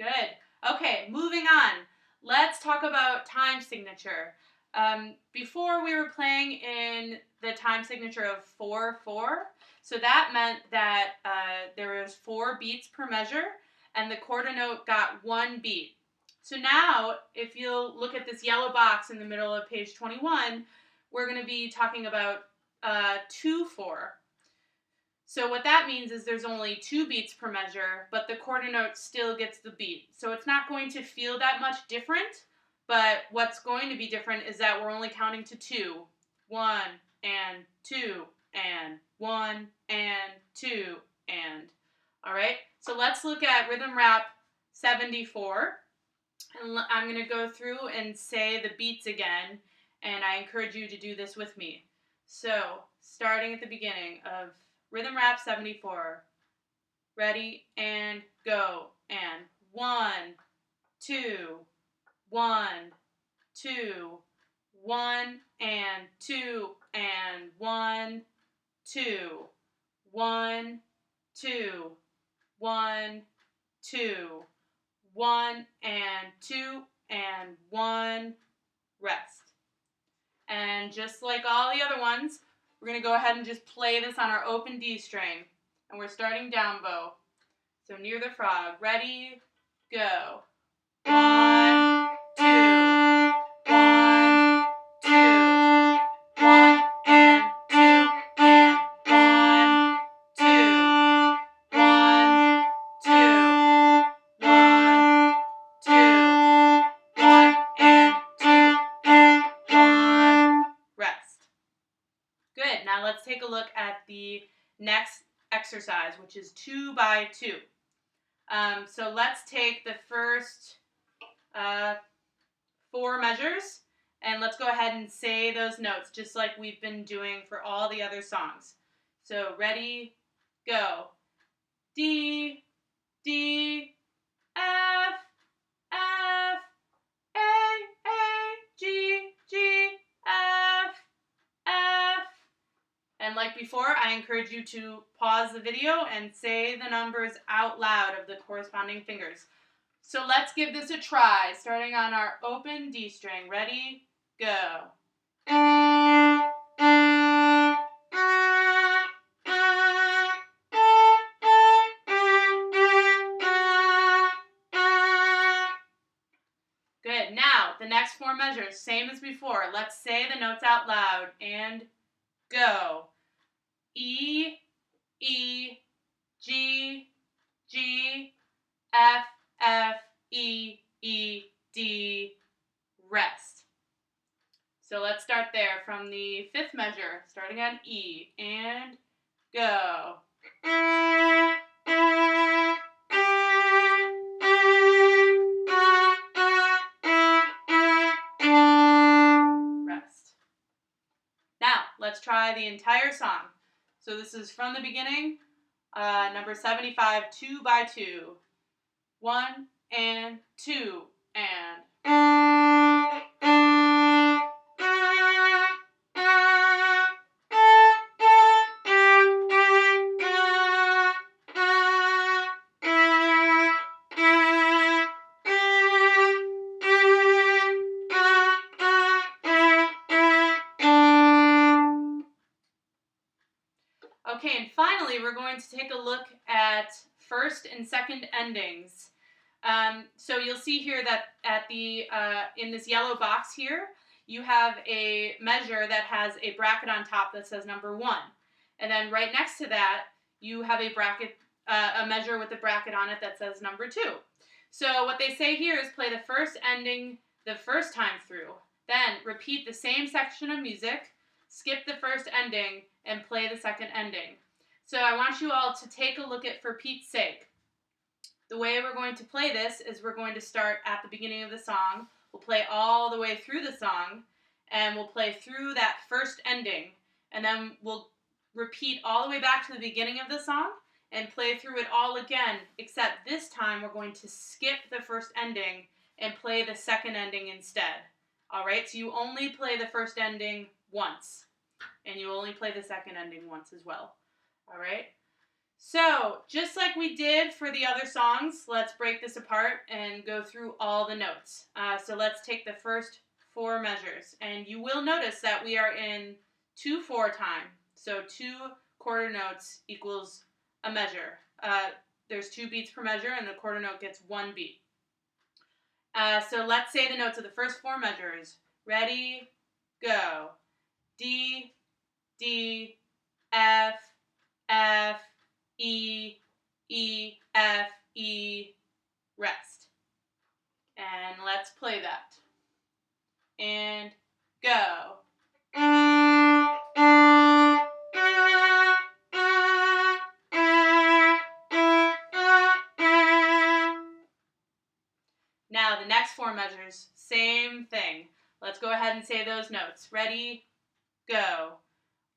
Good. Okay, moving on. Let's talk about time signature. Before we were playing in the time signature of 4/4, so that meant that there was 4 beats per measure, and the quarter note got 1 beat. So now, if you'll look at this yellow box in the middle of page 21, we're going to be talking about 2/4. So what that means is there's only 2 beats per measure, but the quarter note still gets the beat. So it's not going to feel that much different, but what's going to be different is that we're only counting to 2. 1 and 2 and 1 and 2 and. All right, so let's look at Rhythm Rap 74. And I'm going to go through and say the beats again, and I encourage you to do this with me. So, starting at the beginning of Rhythm Rap 74. Ready and go. And 1, 2, 1, 2, 1 and 2 and 1, 2, 1, 2, 1, 2, 1 and 2 and 1, rest. And just like all the other ones, we're going to go ahead and just play this on our open D string. And we're starting down bow. So near the frog. Ready, go. 1, 2, 1, 2, 1 and 2 and 1, 2, 1, 2, 1, 2, 1 and 2 and 1, rest. Good. Now let's take a look at the next exercise, which is 2 by 2. So let's take the first 4 measures, and let's go ahead and say those notes, just like we've been doing for all the other songs. So ready, go. D, D, F, F, A, G, G, F, F. And like before, I encourage you to pause the video and say the numbers out loud of the corresponding fingers. So let's give this a try, starting on our open D string. Ready, go. Good. Now, the next 4 measures, same as before. Let's say the notes out loud and go. E, E, G, G, F, F, E, E, D, rest. So let's start there from the 5th measure, starting on E, and go. Rest. Now, let's try the entire song. So this is from the beginning, number 75, 2 by 2. 1 and 2 and. Okay, and finally, we're going to take a look at first and second endings. So you'll see here that at the in this yellow box here, you have a measure that has a bracket on top that says number 1, and then right next to that, you have a bracket, a measure with a bracket on it that says number 2. So what they say here is play the first ending the first time through, then repeat the same section of music, skip the first ending, and play the second ending. So I want you all to take a look at For Pete's Sake. The way we're going to play this is we're going to start at the beginning of the song. We'll play all the way through the song, and we'll play through that first ending, and then we'll repeat all the way back to the beginning of the song and play through it all again, except this time we're going to skip the first ending and play the second ending instead. All right, so you only play the first ending once, and you only play the second ending once as well. All right, So, just like we did for the other songs, let's break this apart and go through all the notes. So let's take the first 4 measures. And you will notice that we are in 2/4 time. So 2 quarter notes equals a measure. There's 2 beats per measure, and the quarter note gets 1 beat. So let's say the notes of the first 4 measures. Ready, go. D, D, F, F, E, E, F, E, rest. And let's play that. And go. Now the next 4 measures, same thing. Let's go ahead and say those notes. Ready, go.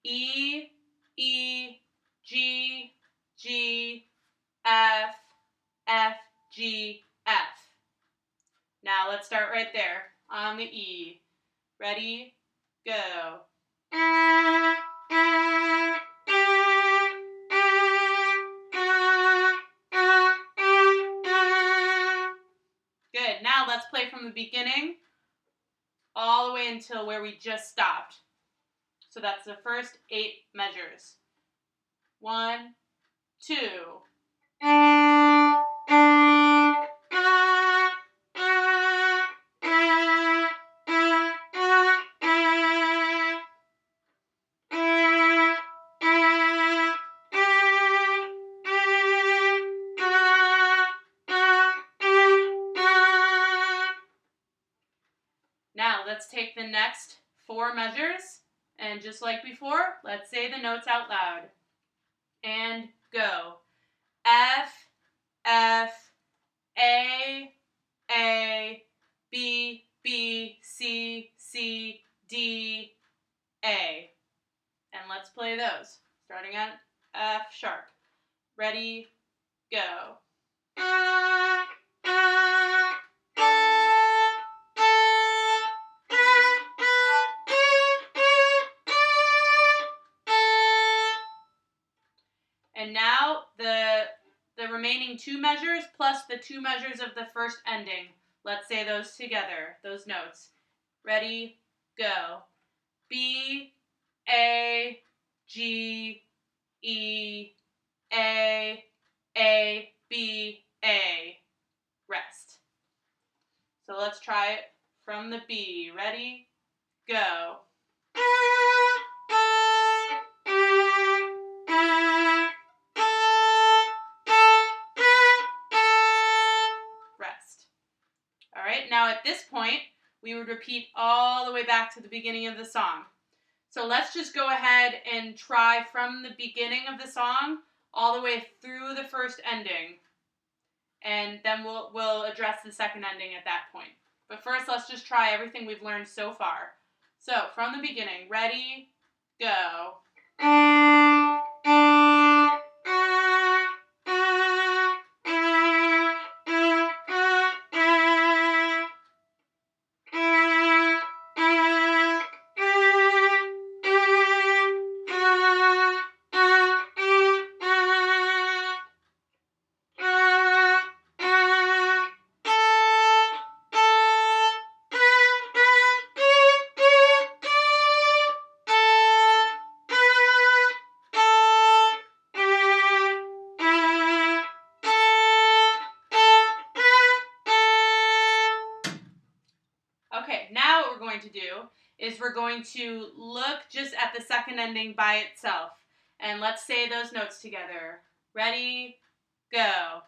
E, E, G, G, F, F, G, F. Now let's start right there on the E. Ready, go. Good. Now let's play from the beginning all the way until where we just stopped. So that's the first 8 measures. 1, 2. Now let's take the next 4 measures, and just like before, let's say the notes out loud. And go. F, F, A, B, B, C, C, D, A. And let's play those, starting at F sharp. Ready, go. And now the remaining 2 measures plus the 2 measures of the first ending. Let's say those together, those notes. Ready, go. B, A, G, E, A, B, A. Rest. So let's try it from the B. Ready, go. Rest. All right, now at this point, we would repeat all the way back to the beginning of the song. So let's just go ahead and try from the beginning of the song all the way through the first ending. And then we'll address the second ending at that point. But first, let's just try everything we've learned so far. So, from the beginning, ready, go. Okay, now what we're going to do is we're going to look just at the second ending by itself. And let's say those notes together. Ready, go.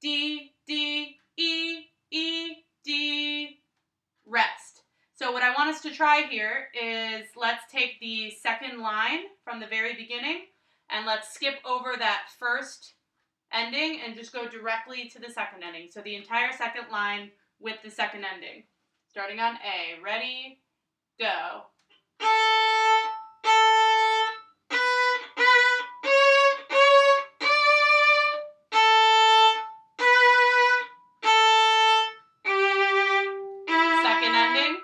D, D, E, E, D, rest. So what I want us to try here is let's take the second line from the very beginning and let's skip over that first ending and just go directly to the second ending. So the entire second line with the second ending. Starting on A. Ready, go. Second ending.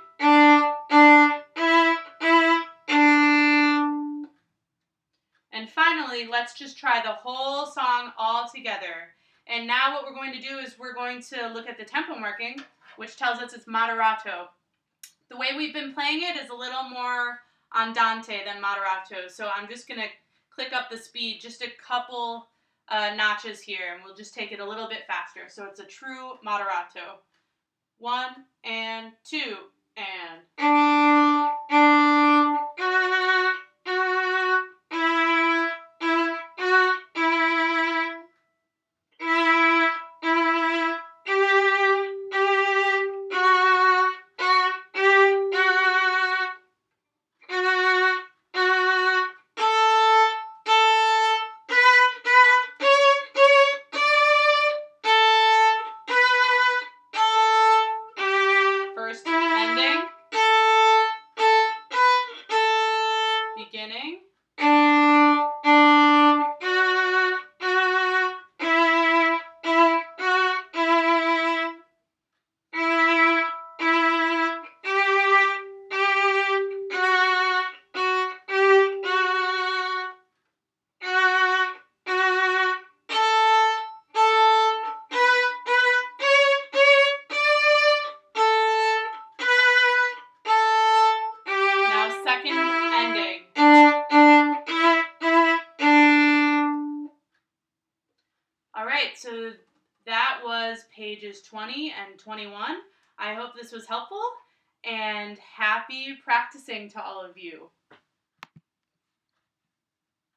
And finally, finally, let's just try the whole song all together. And now what we're going to do is we're going to look at the tempo marking, which tells us it's moderato. The way we've been playing it is a little more andante than moderato, so I'm just going to click up the speed just a couple notches here, and we'll just take it a little bit faster. So it's a true moderato. 1 and 2 and. First ending, beginning, now second ending. All right, so that was pages 20 and 21. I hope this was helpful, and happy practicing to all of you.